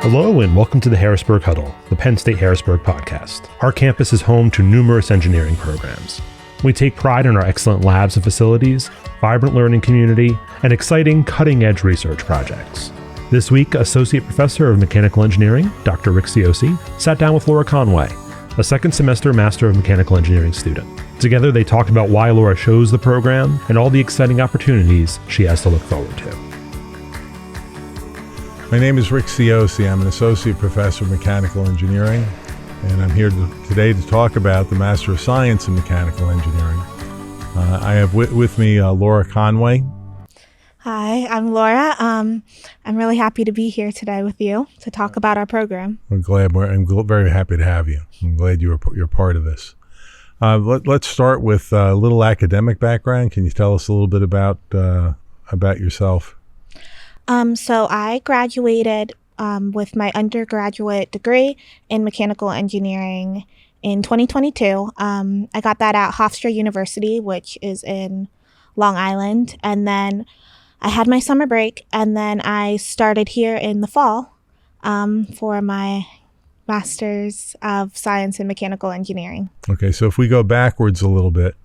Hello and welcome to the Harrisburg Huddle, the Penn State Harrisburg podcast. Our campus is home to numerous engineering programs. We take pride in our excellent labs and facilities, vibrant learning community, and exciting cutting-edge research projects. This week, Associate Professor of Mechanical Engineering, Dr. Rick Ciocci, sat down with Laura Conway, a second semester Master of Mechanical Engineering student. Together, they talked about why Laura chose the program and all the exciting opportunities she has to look forward to. My name is Rick Ciocci. I'm an Associate Professor of Mechanical Engineering, and I'm here today to talk about the Master of Science in Mechanical Engineering. I have with me Laura Conway. Hi, I'm Laura. I'm really happy to be here today with you to talk about our program. I'm very happy to have you. I'm glad you're part of this. Let's start with a little academic background. Can you tell us a little bit about yourself? So I graduated with my undergraduate degree in mechanical engineering in 2022. I got that at Hofstra University, which is in Long Island. And then I had my summer break, and then I started here in the fall for my Master's of Science in Mechanical Engineering. Okay, so if we go backwards a little bit,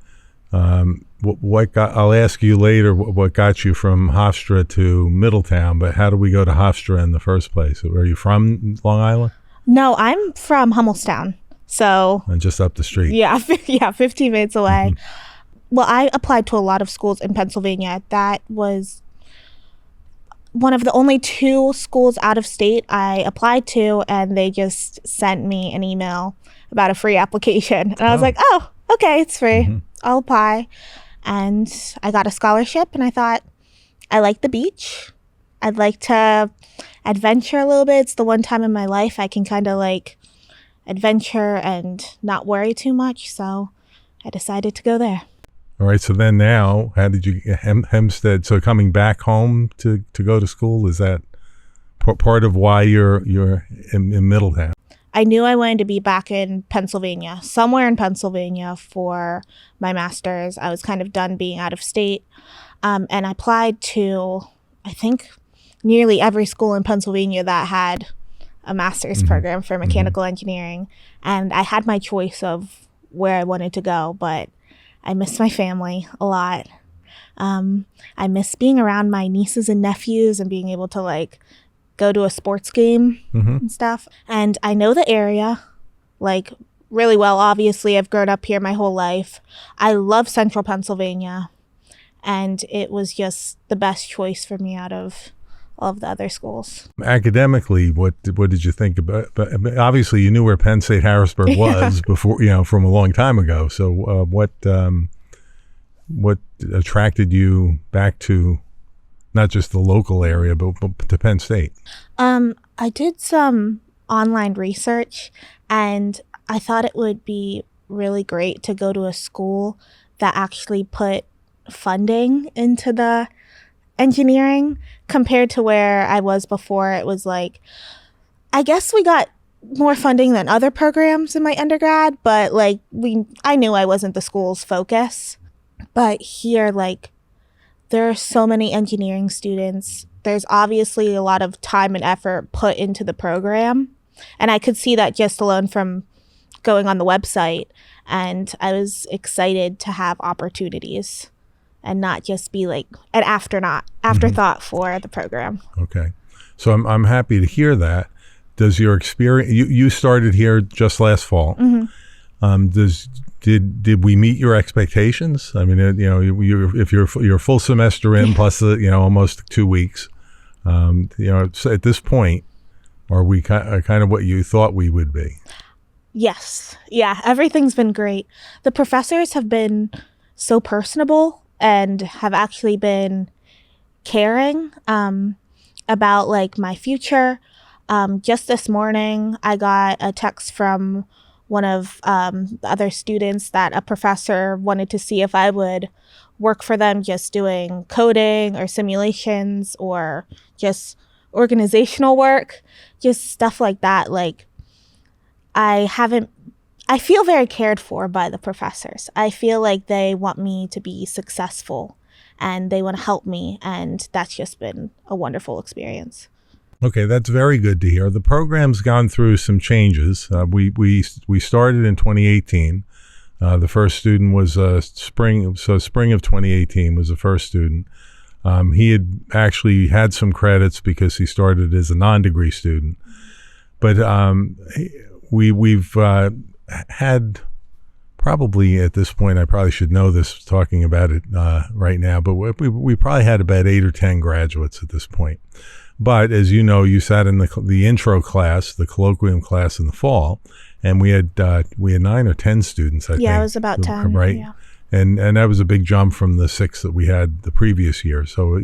I'll ask you later what got you from Hofstra to Middletown, but how did we go to Hofstra in the first place? Are you from Long Island? No, I'm from Hummelstown. So and just up the street. Yeah, 15 minutes away. Well, I applied to a lot of schools in Pennsylvania. That was one of the only two schools out of state I applied to, and they just sent me an email about a free application. And I was like, oh, okay, it's free. Mm-hmm. I'll apply. And I got a scholarship, and I thought, I like the beach. I'd like to adventure a little bit. It's the one time in my life I can kind of like adventure and not worry too much. So I decided to go there. All right. So then now, how did you get Hempstead? So coming back home to go to school, is that part of why you're in Middletown? I knew I wanted to be back in Pennsylvania, somewhere in Pennsylvania for my master's. I was kind of done being out of state. And I applied to, I think, nearly every school in Pennsylvania that had a master's program for mechanical engineering. And I had my choice of where I wanted to go, but I miss my family a lot. I miss being around my nieces and nephews and being able to like go to a sports game and stuff. And I know the area like really well. Obviously, I've grown up here my whole life. I love Central Pennsylvania, and it was just the best choice for me out of all of the other schools. Academically, what did you think about? But obviously, you knew where Penn State Harrisburg was before, from a long time ago. So, what attracted you back to not just the local area, but to Penn State? I did some online research, and I thought it would be really great to go to a school that actually put funding into the engineering compared to where I was before. It was like, I guess we got more funding than other programs in my undergrad, but like I knew I wasn't the school's focus. But here, like, there are so many engineering students. There's obviously a lot of time and effort put into the program. And I could see that just alone from going on the website. And I was excited to have opportunities and not just be like an afterthought for the program. Okay. So I'm happy to hear that. Does your experience, you started here just last fall. Did we meet your expectations? I mean, if you're full semester in plus almost 2 weeks, at this point, are we kind of what you thought we would be? Yes. Yeah. Everything's been great. The professors have been so personable and have actually been caring about like my future. Just this morning, I got a text from one of the other students that a professor wanted to see if I would work for them just doing coding or simulations or just organizational work, just stuff like that. Like I feel very cared for by the professors. I feel like they want me to be successful and they want to help me, and that's just been a wonderful experience. Okay, that's very good to hear. The program's gone through some changes. We started in 2018. The first student was spring of 2018 was the first student. He had actually had some credits because he started as a non-degree student. But we've had, probably at this point, I probably should know this talking about it right now, but we probably had about 8 or 10 graduates at this point. But as you know, you sat in the intro class, the colloquium class in the fall, and we had 9 or 10 students, I think. Yeah, it was about 10. Right? Yeah. And that was a big jump from the 6 that we had the previous year. So,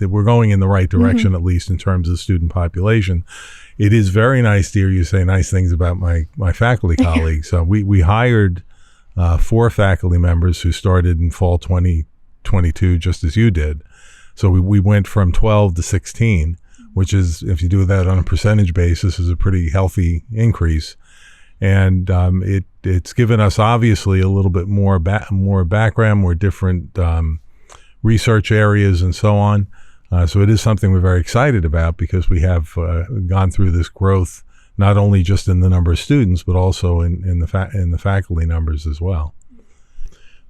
we're going in the right direction, at least in terms of student population. It is very nice to hear you say nice things about my faculty colleagues. We hired 4 faculty members who started in fall 2022, just as you did. So we went from 12 to 16, which is, if you do that on a percentage basis, is a pretty healthy increase. And it's given us obviously a little bit more background, more different research areas and so on. So it is something we're very excited about because we have gone through this growth, not only just in the number of students, but also in the faculty numbers as well.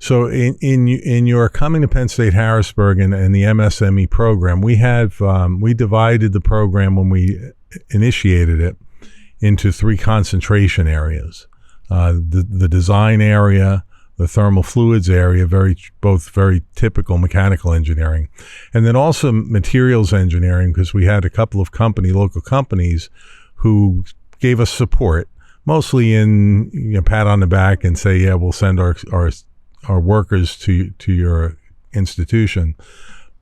So in your coming to Penn State Harrisburg and the MSME program, we divided the program when we initiated it into 3 concentration areas. The design area, the thermal fluids area, both very typical mechanical engineering, and then also materials engineering, because we had a couple of local companies who gave us support, mostly in pat on the back and say, yeah, we'll send our workers to your institution,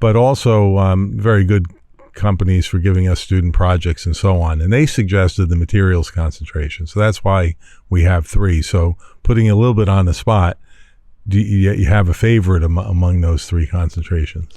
but also very good companies for giving us student projects and so on. And they suggested the materials concentration. So that's why we have 3. So putting a little bit on the spot, do you have a favorite among those 3 concentrations?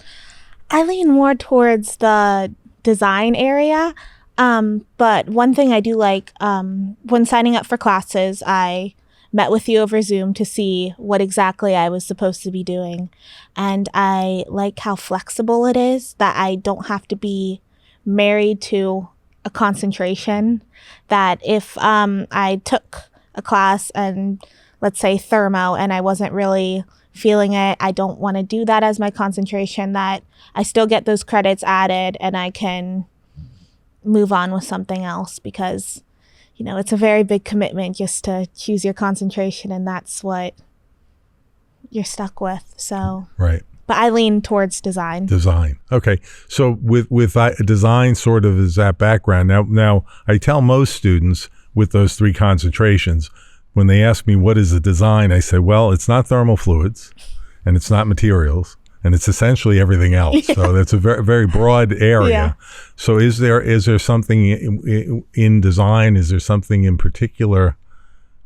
I lean more towards the design area. But one thing I do like, when signing up for classes, I met with you over Zoom to see what exactly I was supposed to be doing. And I like how flexible it is, that I don't have to be married to a concentration. That if I took a class and let's say thermo and I wasn't really feeling it, I don't want to do that as my concentration, that I still get those credits added and I can move on with something else, because it's a very big commitment just to choose your concentration, and that's what you're stuck with. So, right. But I lean towards design. Design. Okay. So with design sort of is that background. Now I tell most students with those 3 concentrations, when they ask me what is a design, I say, well, it's not thermal fluids and it's not materials, and it's essentially everything else. So that's a very, very broad area. Yeah. So is there something in design? Is there something in particular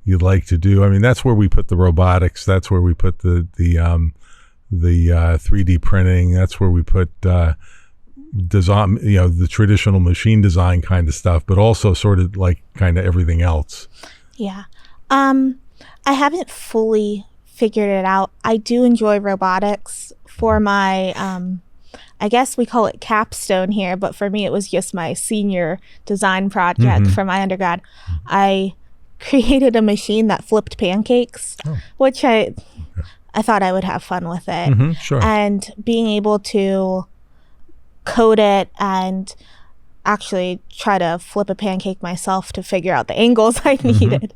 you'd like to do? I mean, that's where we put the robotics. That's where we put the 3D printing. That's where we put design, the traditional machine design kind of stuff, but also sort of like kind of everything else. Yeah. I haven't fully figured it out. I do enjoy robotics. For my, I guess we call it capstone here, but for me it was just my senior design project for my undergrad. I created a machine that flipped pancakes, which I thought I would have fun with it. Sure. And being able to code it and actually try to flip a pancake myself to figure out the angles I needed.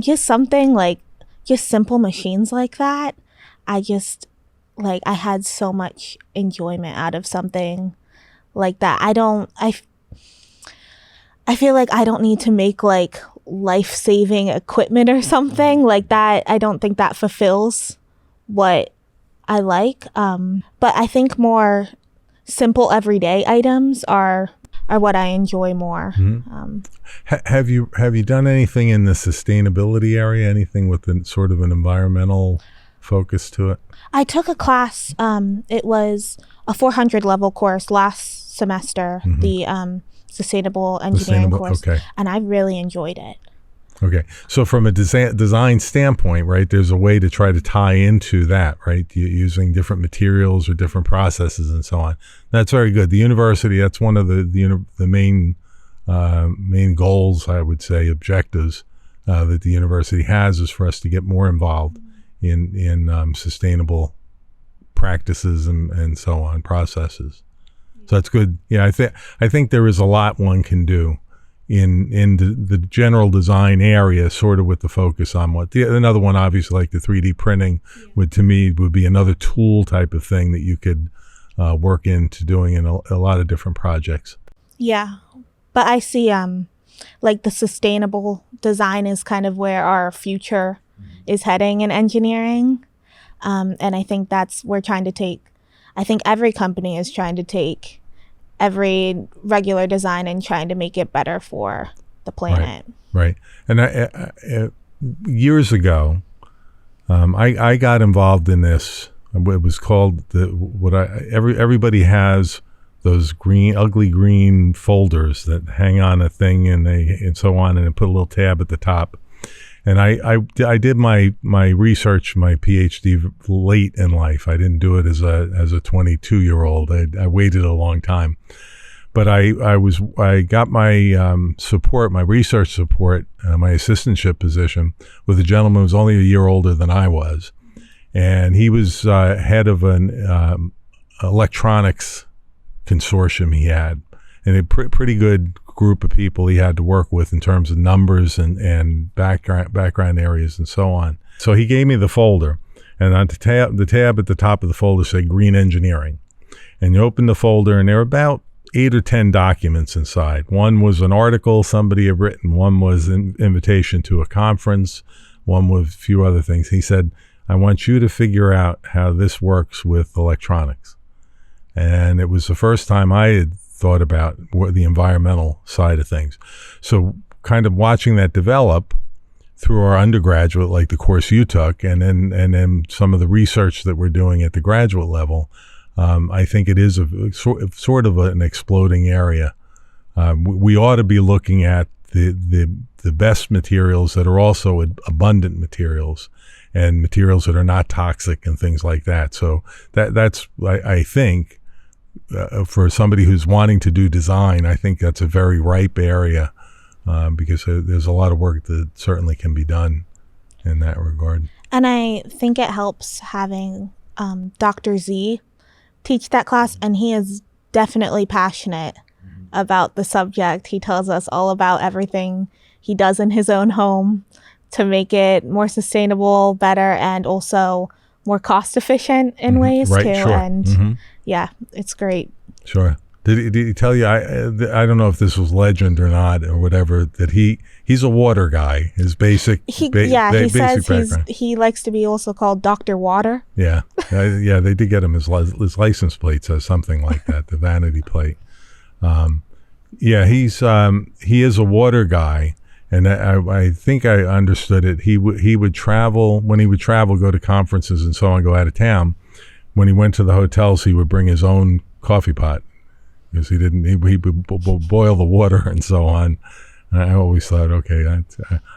Just something like, just simple machines like that. I had so much enjoyment out of something like that. I feel like I don't need to make like life-saving equipment or something like that. I don't think that fulfills what I like. But I think more simple everyday items are what I enjoy more. Have you done anything in the sustainability area? Anything with sort of an environmental focus to it? I took a class. It was a 400 level course last semester, the sustainable engineering course, and I really enjoyed it. Okay. So from a design standpoint, right, there's a way to try to tie into that, right, using different materials or different processes and so on. That's very good. The university, that's one of the main goals, I would say, objectives that the university has, is for us to get more involved in sustainable practices and so on, processes. So that's good. Yeah, I think there is a lot one can do in the general design area, sort of with the focus on another one, obviously, like the 3D printing would be another tool type of thing that you could work into doing in a lot of different projects. Yeah, but I see like the sustainable design is kind of where our future is heading in engineering. And I think I think every company is trying to take every regular design and trying to make it better for the planet. Right. And I years ago, I got involved in this. It was called everybody has those ugly green folders that hang on a thing and so on, and put a little tab at the top. And I did my research, my PhD late in life. I didn't do it as a 22-year-old. I waited a long time, but I got my support, my research support, my assistantship position with a gentleman who was only a year older than I was, and he was head of an electronics consortium he had, and a pretty good group of people he had to work with in terms of numbers and background areas and so on. So he gave me the folder, and on the tab at the top of the folder said Green Engineering. And you open the folder, and there were about 8 or 10 documents inside. One was an article somebody had written, one was an invitation to a conference, one was a few other things. He said, I want you to figure out how this works with electronics. And it was the first time I had thought about the environmental side of things. So kind of watching that develop through our undergraduate, like the course you took, and then some of the research that we're doing at the graduate level, I think it is sort of an exploding area. We ought to be looking at the best materials that are also abundant materials, and materials that are not toxic and things like that. So that's I think, for somebody who's wanting to do design, I think that's a very ripe area, because there's a lot of work that certainly can be done in that regard. And I think it helps having Dr. Z teach that class, and he is definitely passionate about the subject. He tells us all about everything he does in his own home to make it more sustainable, better, and also more cost efficient in ways too. Sure. And yeah, it's great. Sure. Did he tell you? I don't know if this was legend or not or whatever. That he's a water guy. His basic he basic says background. he likes to be also called Dr. Water. Yeah, yeah. They did get him his license plate says something like that. The vanity plate. Yeah, he is a water guy. And I think I understood it. He would travel, when he would travel, go to conferences and so on, go out of town. When he went to the hotels, he would bring his own coffee pot, because he would boil the water and so on. And I always thought, okay,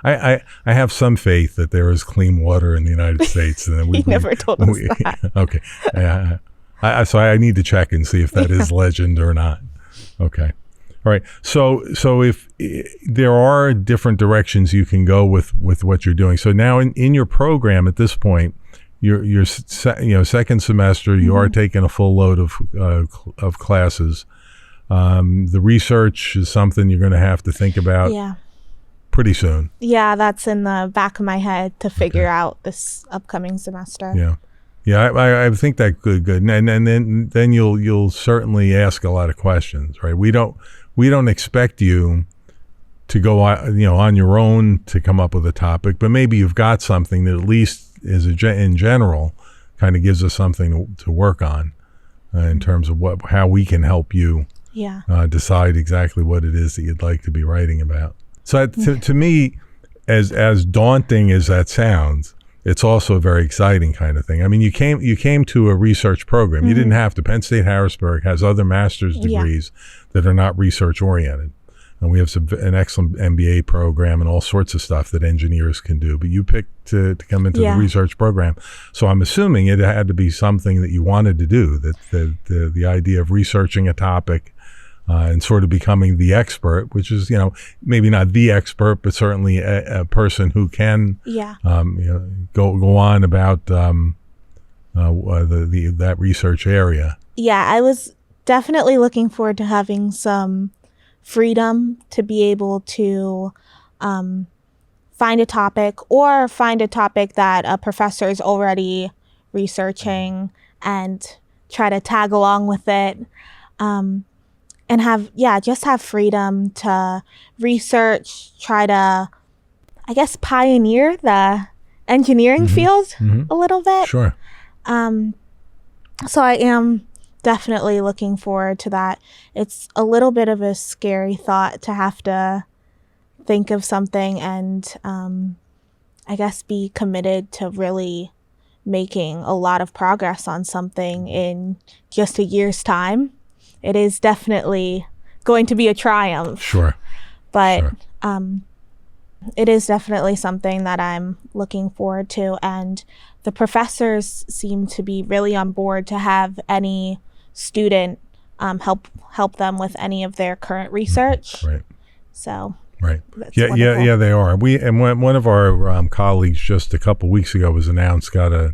I have some faith that there is clean water in the United States. And He never told us that. Okay. So I need to check and see if that is legend or not. Okay. All right. So if there are different directions you can go with what you're doing. So now in your program at this point, your second semester, you are taking a full load of classes. The research is something you're going to have to think about pretty soon. Yeah, that's in the back of my head to figure out this upcoming semester. Yeah. Yeah, I think that good. And then you'll certainly ask a lot of questions, right? We don't expect you to go on your own to come up with a topic, but maybe you've got something that at least is in general kind of gives us something to work on in terms of how we can help you decide exactly what it is that you'd like to be writing about. So to me, as daunting as that sounds, it's also a very exciting kind of thing. I mean, you came to a research program. You didn't have to. Penn State Harrisburg has other master's degrees that are not research oriented. And we have an excellent MBA program and all sorts of stuff that engineers can do. But you picked to come into the research program. So I'm assuming it had to be something that you wanted to do, that the idea of researching a topic and sort of becoming the expert, which is, maybe not the expert, but certainly a person who can go on about that research area. Yeah, I was definitely looking forward to having some freedom to be able to find a topic that a professor is already researching and try to tag along with it, and just have freedom to research, try to, I guess, pioneer the engineering field a little bit. Sure. So I am definitely looking forward to that. It's a little bit of a scary thought to have to think of something and I guess be committed to really making a lot of progress on something in just a year's time. It is definitely going to be a triumph. Sure. But it is definitely something that I'm looking forward to, and the professors seem to be really on board to have any student help them with any of their current research. Right. So right. that's Yeah, wonderful. yeah, they are. One of our colleagues just a couple weeks ago was announced, got a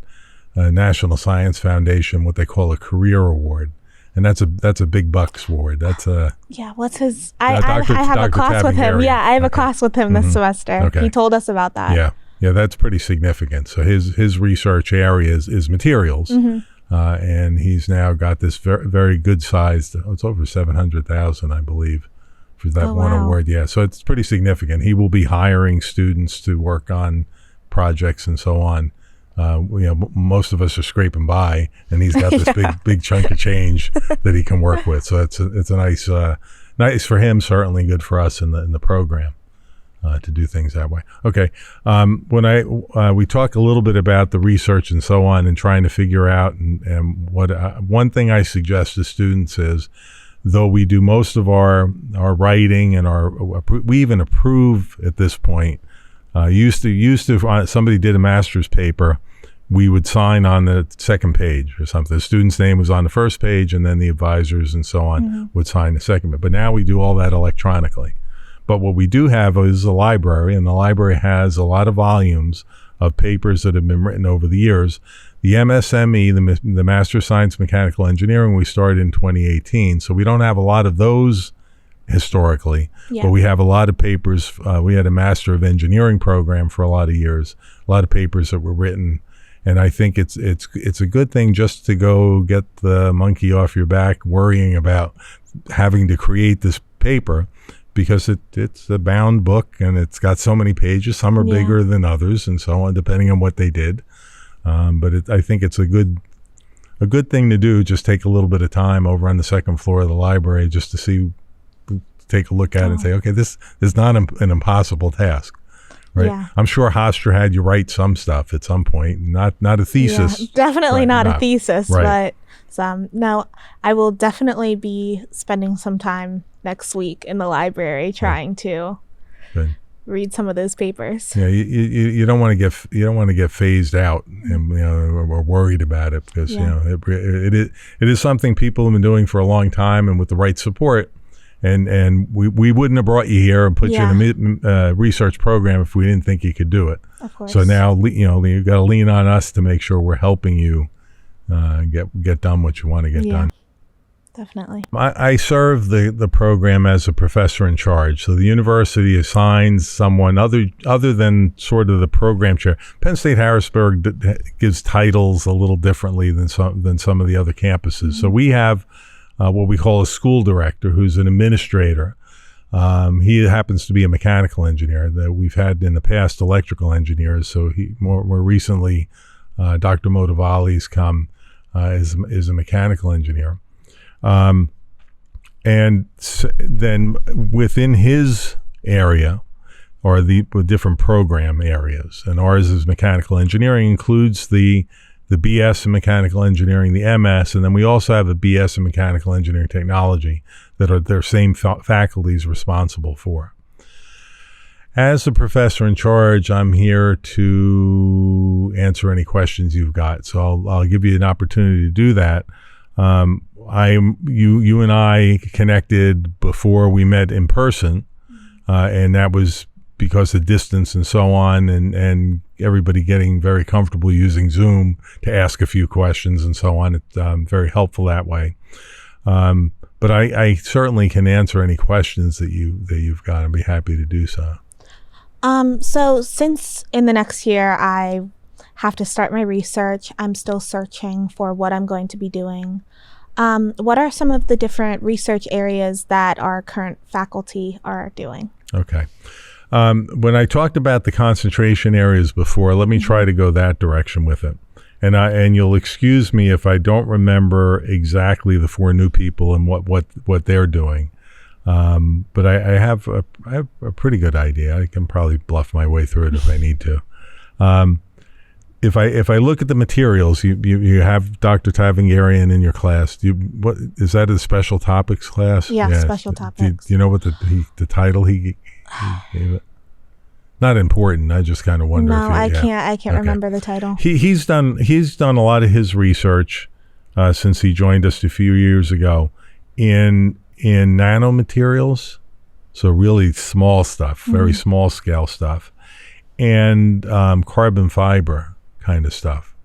National Science Foundation, what they call a career award. And that's a big bucks award. That's a What's his? I have a class with him. Yeah, I have a class with him this semester. Okay. He told us about that. Yeah, that's pretty significant. So his research area is materials, and he's now got this very, very good sized. It's over 700,000, I believe, for that one award. Yeah, so it's pretty significant. He will be hiring students to work on projects and so on. Most of us are scraping by, and he's got this big chunk of change that he can work with. So it's a nice for him, certainly good for us in the program to do things that way. Okay, when we talk a little bit about the research and so on, and trying to figure out and what one thing I suggest to students is, though we do most of our writing and we even approve at this point. Used to somebody did a master's paper, we would sign on the second page or something. The student's name was on the first page, and then the advisors and so on would sign the second. But now we do all that electronically. But what we do have is a library, and the library has a lot of volumes of papers that have been written over the years. The MSME, the Master of Science Mechanical Engineering, we started in 2018, so we don't have a lot of those historically, but we have a lot of papers. We had a Master of Engineering program for a lot of years, a lot of papers that were written, and I think it's a good thing just to go get the monkey off your back worrying about having to create this paper, because it's a bound book and it's got so many pages. Some are bigger than others and so on, depending on what they did. But I think it's a good thing to do. Just take a little bit of time over on the second floor of the library just to take a look at it and say, okay, this is not an impossible task, right? Yeah. I'm sure Hofstra had you write some stuff at some point, not a thesis. Yeah, definitely not a thesis, right. But no, I will definitely be spending some time next week in the library trying to read some of those papers. Yeah, you don't want to get phased out and or worried about it, because it is something people have been doing for a long time, and with the right support. And we wouldn't have brought you here and put you in a research program if we didn't think you could do it. Of course. So now you got to lean on us to make sure we're helping you get done what you want to get done. Definitely. I serve the program as a professor in charge. So the university assigns someone other than sort of the program chair. Penn State Harrisburg gives titles a little differently than some of the other campuses. So we have what we call a school director, who's an administrator. He happens to be a mechanical engineer. That we've had in the past electrical engineers. So he more recently, Dr. Motivali's come is a mechanical engineer. And then within his area are the different program areas, and ours is mechanical engineering, includes the the BS in mechanical engineering, the MS, and then we also have a BS in mechanical engineering technology that are their same faculties responsible for. As the professor in charge, I'm here to answer any questions you've got. So I'll give you an opportunity to do that. You and I connected before we met in person, and that was because of distance and so on, and everybody getting very comfortable using Zoom to ask a few questions and so on. It's very helpful that way. But I certainly can answer any questions that you've got. I'd be happy to do so. So since in the next year I have to start my research, I'm still searching for what I'm going to be doing. What are some of the different research areas that our current faculty are doing? Okay. When I talked about the concentration areas before, let me try to go that direction with it. And you'll excuse me if I don't remember exactly the 4 new people and what they're doing. But I have a pretty good idea. I can probably bluff my way through it if I need to. If I look at the materials, you have Dr. Tavangarian in your class. What is that? A special topics class? Yeah, special topics. Do you know what the title he gave it? Not important. I just kind of wonder. No, I can't remember the title. He's done a lot of his research since he joined us a few years ago in nanomaterials, so really small stuff, very small scale stuff, and carbon fiber kind of stuff.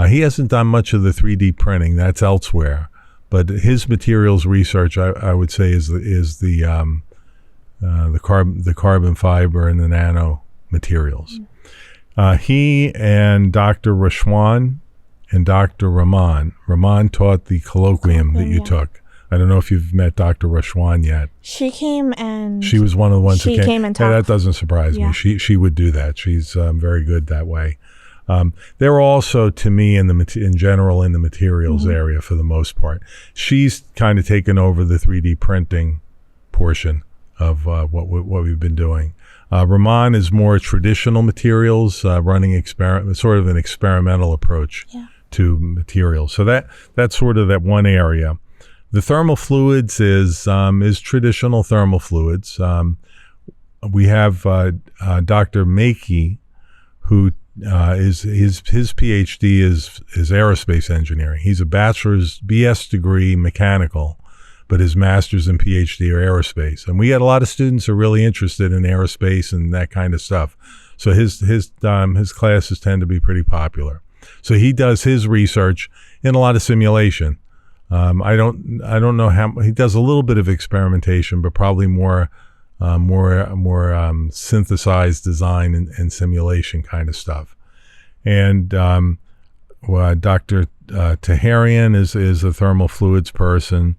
He hasn't done much of the 3D printing. That's elsewhere, but his materials research, I would say, is the carbon fiber and the nano materials. He and Dr. Rashwan and Dr. Rahman taught the colloquium that you took. I don't know if you've met Dr. Rashwan yet. She came and... She was one of the ones that came and talked. That doesn't surprise me. She would do that. She's very good that way. They're also, to me, in general, in the materials area for the most part. She's kind of taken over the 3D printing portion of what we've been doing. Rahman is more traditional materials, running sort of an experimental approach to materials. So that's sort of that one area. The thermal fluids is traditional thermal fluids. We have Dr. Makey, who his PhD is aerospace engineering. He's a bachelor's BS degree mechanical, but his master's and PhD are aerospace. And we had a lot of students who are really interested in aerospace and that kind of stuff. So his classes tend to be pretty popular. So he does his research in a lot of simulation. I don't know how he does a little bit of experimentation, but probably more synthesized design and simulation kind of stuff. And Dr. Taharian is a thermal fluids person.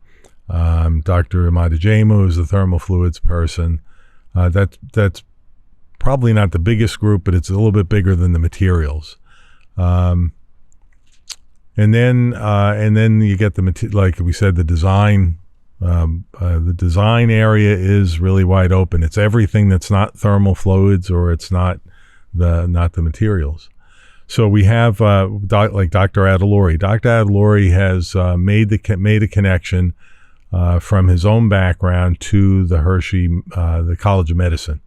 Dr. Amadejemu is a thermal fluids person. That's probably not the biggest group, but it's a little bit bigger than the materials. And then you get like we said, the design. The design area is really wide open. It's everything that's not thermal fluids or it's not the materials. So we have like Dr. Adalori. Dr. Adalori has made a connection from his own background to the Hershey, the College of Medicine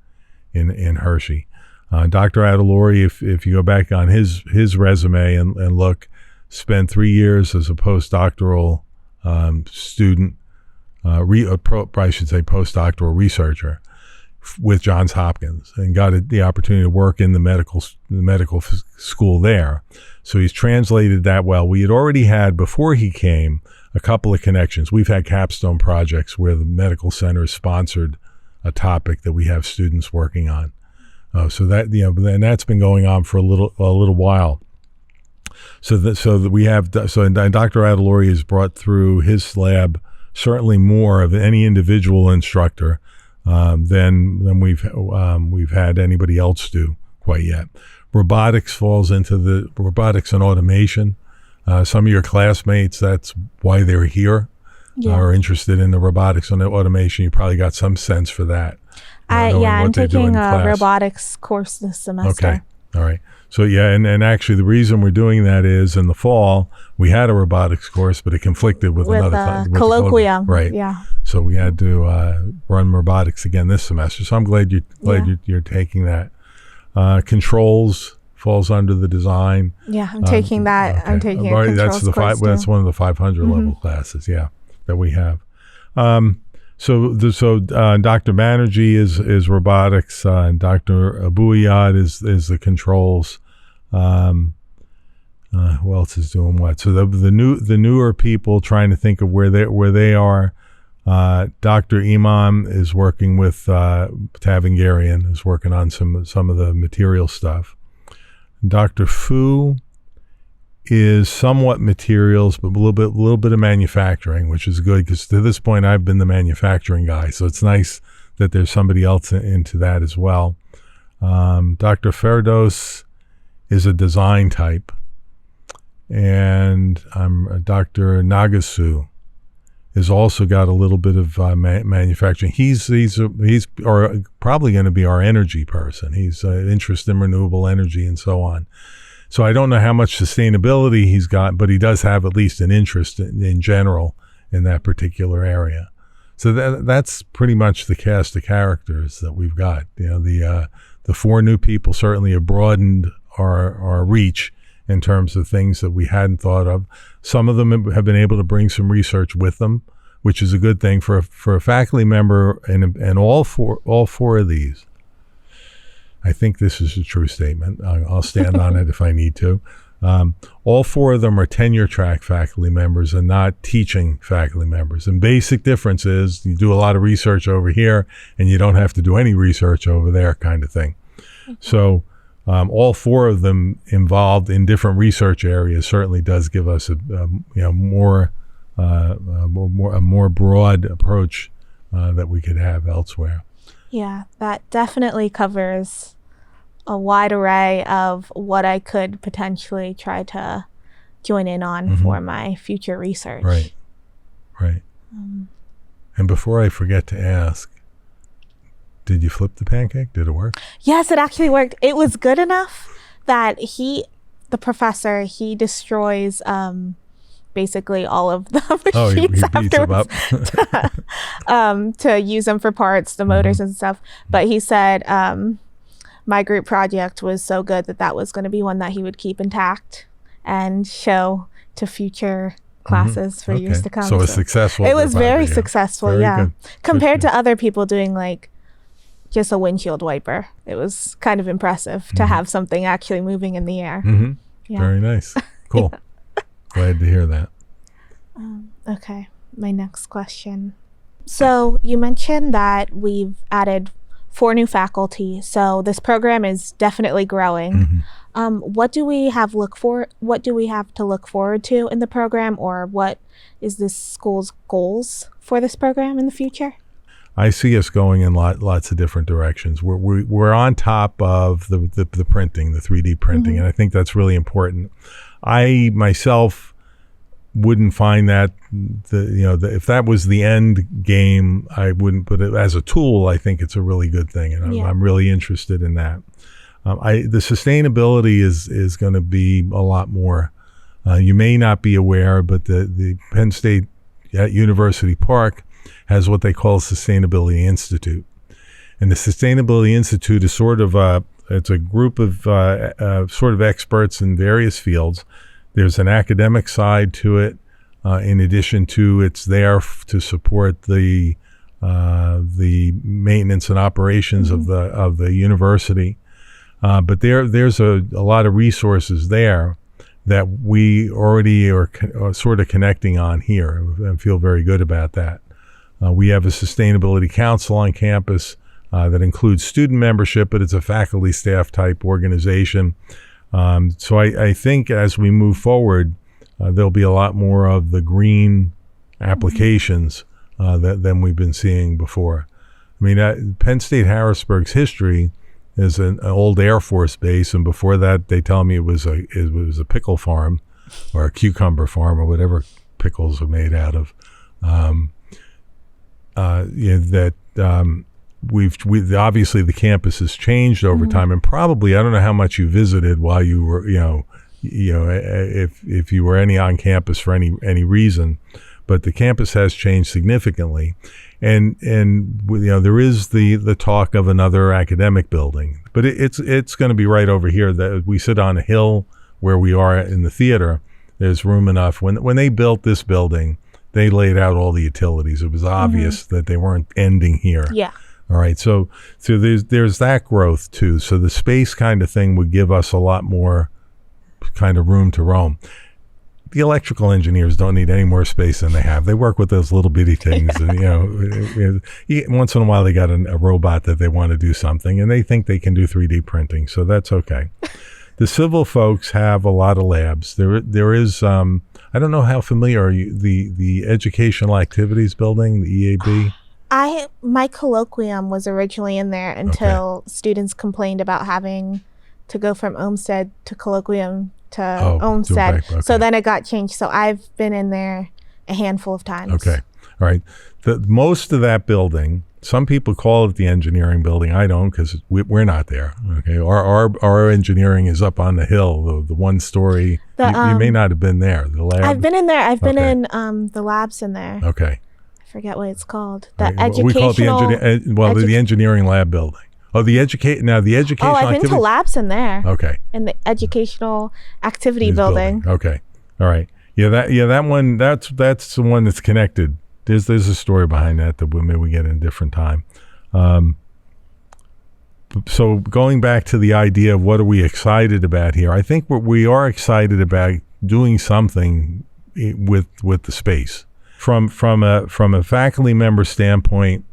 in Hershey. Dr. Adalori, if you go back on his resume and look, spent 3 years as a postdoctoral student. I should say postdoctoral researcher with Johns Hopkins, and got the opportunity to work in the medical school there. So he's translated that well. We had already had, before he came, a couple of connections. We've had capstone projects where the medical center has sponsored a topic that we have students working on. So that, and that's been going on for a little while. So we have Dr. Adalori has brought through his lab certainly more of any individual instructor than we've had anybody else do quite yet. Robotics falls into the robotics and automation. Some of your classmates, that's why they're here, are interested in the robotics and the automation. You probably got some sense for that. I'm taking a robotics course this semester. Okay, all right. So yeah, and actually the reason we're doing that is in the fall we had a robotics course, but it conflicted with another with colloquium. Right. Yeah. So we had to run robotics again this semester. So I'm glad you're taking that. Controls falls under the design. Yeah, I'm taking that. Okay. I'm taking a controls course that's one of the 500 level classes. Yeah, that we have. So Dr. Banerjee is robotics, and Dr. Abouiyad is the controls. Who else is doing what? So the newer people trying to think of where they are. Dr. Imam is working with Tavangarian, is working on some of the material stuff. Dr. Fu is somewhat materials, but a little bit of manufacturing, which is good because to this point I've been the manufacturing guy. So it's nice that there's somebody else into that as well. Dr. Ferdos is a design type, and Dr. Nagasu has also got a little bit of manufacturing. He's probably going to be our energy person. He's interested in renewable energy and so on. So I don't know how much sustainability he's got, but he does have at least an interest in general in that particular area. So that's pretty much the cast of characters that we've got. The 4 new people certainly have broadened our reach in terms of things that we hadn't thought of. Some of them have been able to bring some research with them, which is a good thing for a faculty member. And all four of these, I think this is a true statement. I'll stand on it if I need to. All 4 of them are tenure track faculty members and not teaching faculty members. And basic difference is you do a lot of research over here and you don't have to do any research over there, kind of thing. Okay. So all 4 of them involved in different research areas certainly does give us a more broad approach that we could have elsewhere. Yeah, that definitely covers a wide array of what I could potentially try to join in on for my future research. Right. And before I forget to ask, did you flip the pancake? Did it work? Yes, it actually worked. It was good enough that the professor destroys basically all of the machines afterwards to use them for parts, the motors and stuff. But he said my group project was so good that was going to be one that he would keep intact and show to future classes for years to come. So it was successful. It was very successful, very yeah. Good. Compared to other people doing like just a windshield wiper. It was kind of impressive to have something actually moving in the air. Yeah. Very nice. Cool. Glad to hear that. Okay, my next question. So you mentioned that we've added 4 new faculty, so this program is definitely growing. What do we have to look forward to in the program, or what is this school's goals for this program in the future? I see us going in lots of different directions. We're on top of the printing, the 3D printing, and I think that's really important. I myself wouldn't find that if that was the end game, I wouldn't. But as a tool, I think it's a really good thing, and I'm really interested in that. The sustainability is going to be a lot more. You may not be aware, but the Penn State at University Park has what they call a Sustainability Institute. And the Sustainability Institute is it's a group of sort of experts in various fields. There's an academic side to it. In addition to, it's there to support the maintenance and operations of the university. But there's a lot of resources there that we already are sort of connecting on here, and feel very good about that. We have a sustainability council on campus that includes student membership, but it's a faculty staff type organization. So I think as we move forward, there'll be a lot more of the green applications than we've been seeing before. I mean, Penn State Harrisburg's history is an old Air Force base, and before that, they tell me it was a pickle farm or a cucumber farm or whatever pickles are made out of. obviously the campus has changed over time, and probably, I don't know how much you visited while you were, if you were on campus for any reason, but the campus has changed significantly. And there is the talk of another academic building, but it's going to be right over here. That we sit on a hill where we are in the theater. There's room enough. When they built this building, they laid out all the utilities. It was obvious that they weren't ending here. Yeah. All right. So there's that growth too. So the space kind of thing would give us a lot more kind of room to roam. The electrical engineers don't need any more space than they have. They work with those little bitty things, and once in a while they got a robot that they want to do something, and they think they can do 3D printing, so that's okay. The civil folks have a lot of labs. There is I don't know how familiar are you the Educational Activities Building, the EAB. My colloquium was originally in there until students complained about having to go from Olmsted to colloquium to Olmsted. Okay. So then it got changed. So I've been in there a handful of times. Okay. All right. Most of that building, some people call it the engineering building. I don't, because we're not there. Okay. Our engineering is up on the hill, the one story. You may not have been there. The lab. I've been in there. I've been in the labs in there. Okay. I forget what it's called. The educational. We call it the engineering lab building. Oh, the educational. I've been to labs in there. Okay. In the educational activity building. Okay. All right. Yeah, that one. That's the one that's connected. There's a story behind that maybe we get in a different time. So going back to the idea of what are we excited about here, I think we are excited about doing something with the space from a faculty member standpoint.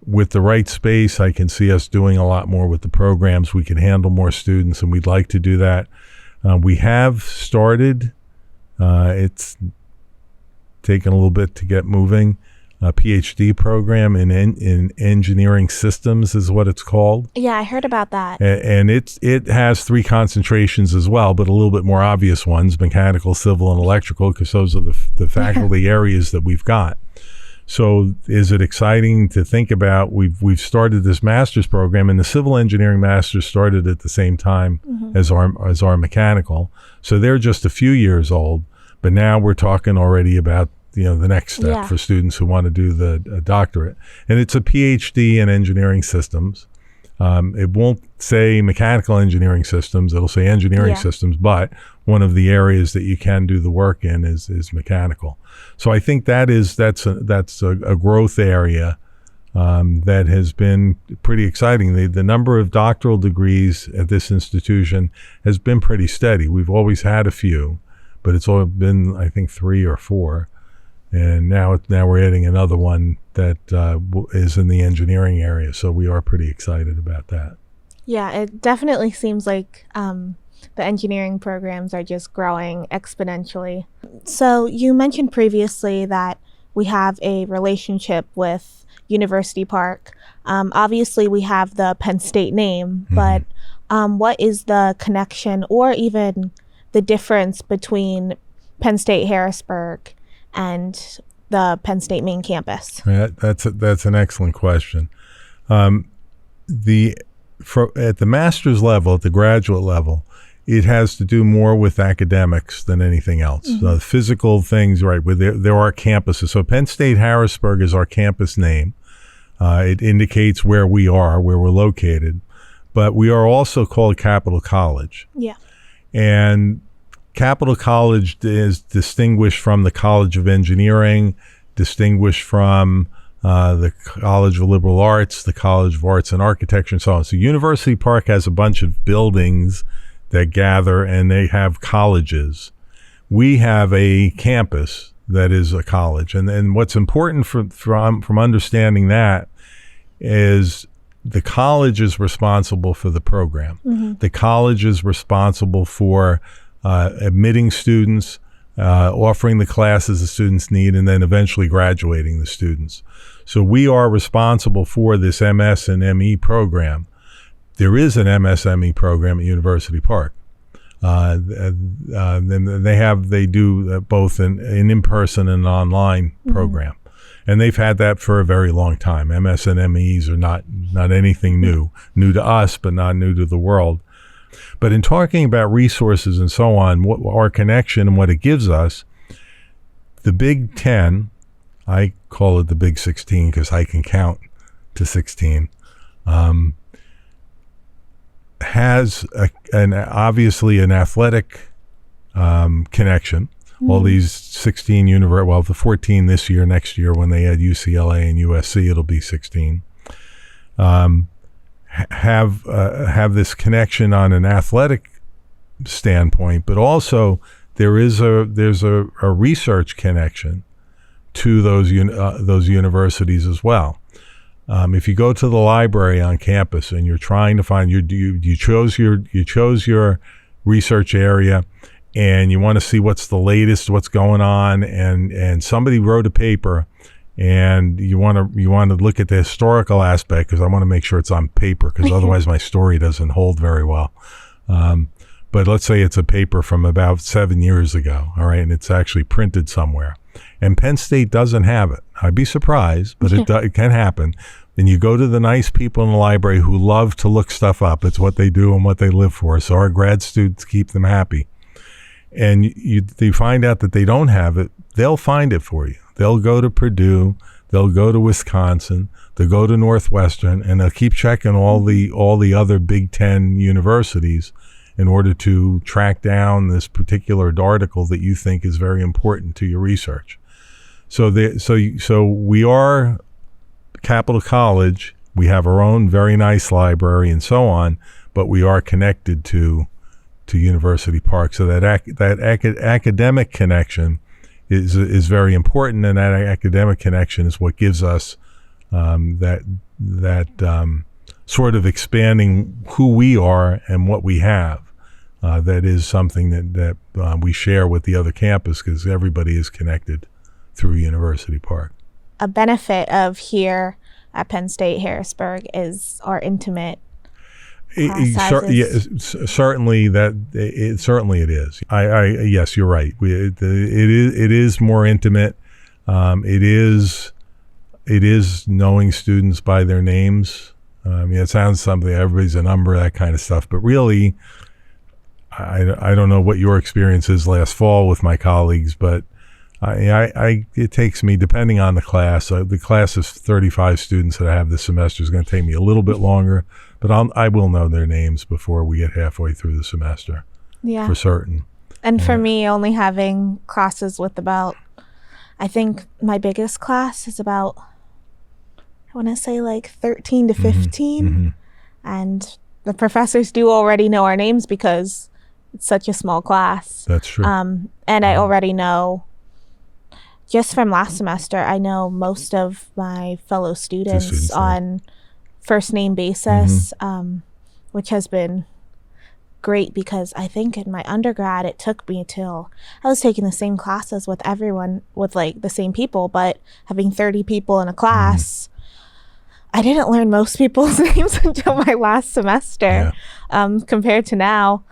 With the right space, I can see us doing a lot more with the programs. We can handle more students, and we'd like to do that. We have started. It's taken a little bit to get moving. A PhD program in engineering systems is what it's called. Yeah, I heard about that. And it has 3 concentrations as well, but a little bit more obvious ones: mechanical, civil, and electrical, because those are the faculty areas that we've got. So is it exciting to think about? We've started this master's program, and the civil engineering master's started at the same time as our mechanical. So they're just a few years old, but now we're talking already about the next step for students who want to do the doctorate. And it's a PhD in engineering systems. It won't say mechanical engineering systems; it'll say engineering systems. But one of the areas that you can do the work in is mechanical. So I think that's a growth area that has been pretty exciting. The number of doctoral degrees at this institution has been pretty steady. We've always had a few, but it's all been, I think, 3 or 4. And now we're adding another one that is in the engineering area. So we are pretty excited about that. Yeah, it definitely seems like the engineering programs are just growing exponentially. So you mentioned previously that we have a relationship with University Park. Obviously, we have the Penn State name, but what is the connection or even the difference between Penn State Harrisburg and the Penn State main campus? That's an excellent question. At the master's level, at the graduate level, it has to do more with academics than anything else. Physical things, right? Where there are campuses. So Penn State Harrisburg is our campus name. It indicates where we're located. But we are also called Capital College. Yeah. And Capital College is distinguished from the College of Engineering, distinguished from the College of Liberal Arts, the College of Arts and Architecture, and so on. So University Park has a bunch of buildings that gather, and they have colleges. We have a campus that is a college. And what's important from understanding that is the college is responsible for the program. The college is responsible for admitting students, offering the classes the students need, and then eventually graduating the students. So we are responsible for this MS and ME program. There is an MSME program at University Park. They do both an in-person and an online program. And they've had that for a very long time. MS and MEs are not anything new to us, but not new to the world. But in talking about resources and so on, what our connection and what it gives us, the Big 10, I call it the Big 16 because I can count to 16, has obviously an athletic connection. All these 16 the 14 this year, next year when they add UCLA and USC, it'll be 16. Have this connection on an athletic standpoint, but also there's a research connection to those universities as well. If you go to the library on campus and you're trying to find you chose your research area, and you want to see what's the latest, what's going on, and somebody wrote a paper, and you want to look at the historical aspect, because I want to make sure it's on paper, because otherwise my story doesn't hold very well. But let's say it's a paper from about 7 years ago, all right, and it's actually printed somewhere, and Penn State doesn't have it. I'd be surprised, but it can happen. And you go to the nice people in the library who love to look stuff up. It's what they do and what they live for. So our grad students keep them happy. And you find out that they don't have it, they'll find it for you. They'll go to Purdue, they'll go to Wisconsin, they'll go to Northwestern, and they'll keep checking all the other Big Ten universities in order to track down this particular article that you think is very important to your research. So we are Capital College. We have our own very nice library and so on, but we are connected to University Park. So that academic connection is very important, and that academic connection is what gives us that sort of expanding who we are and what we have. That is something that we share with the other campus, because everybody is connected through University Park. A benefit of here at Penn State Harrisburg is our intimate sizes. Certainly it is. Yes, you're right. It is more intimate. It is knowing students by their names. It sounds something, everybody's a number, that kind of stuff, but really, I don't know what your experience is last fall with my colleagues, but it takes me, depending on the class of 35 students that I have this semester is going to take me a little bit longer, but I will know their names before we get halfway through the semester. Yeah, for certain. And for me, only having classes with I think my biggest class is about, I want to say like 13 to 15. Mm-hmm. And the professors do already know our names because it's such a small class. That's true. And I already know, just from last semester, I know most of my fellow students on first name basis, which has been great, because I think in my undergrad it took me till I was taking the same classes with everyone, with like the same people, but having 30 people in a class, I didn't learn most people's names until my last semester. Yeah. Compared to now,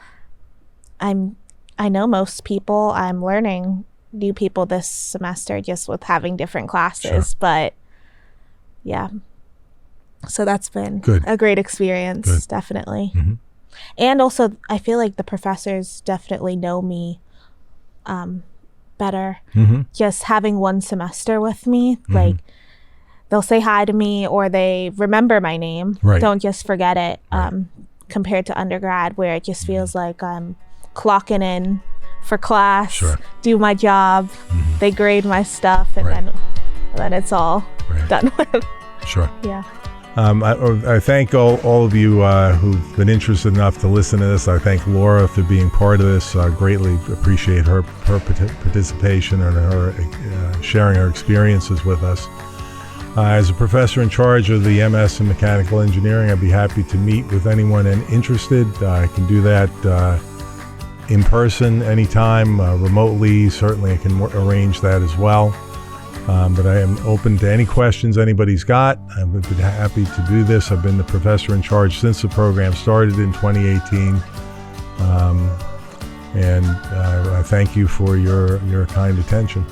I know most people. I'm learning new people this semester just with having different classes. Sure. But yeah, so that's been a great experience. Definitely. Mm-hmm. And also I feel like the professors definitely know me better. Just having one semester with me, like they'll say hi to me or they remember my name. Right. Don't just forget it. Compared to undergrad, where it just feels like I'm clocking in for class, do my job, they grade my stuff, and then it's all done with. Sure. Yeah. I thank all of you who've been interested enough to listen to this. I thank Laura for being part of this. I greatly appreciate her participation and her sharing her experiences with us. As a professor in charge of the MS in Mechanical Engineering, I'd be happy to meet with anyone interested. I can do that in person anytime, remotely. Certainly I can arrange that as well. But I am open to any questions anybody's got. I've been happy to do this. I've been the professor in charge since the program started in 2018. And I thank you for your kind attention.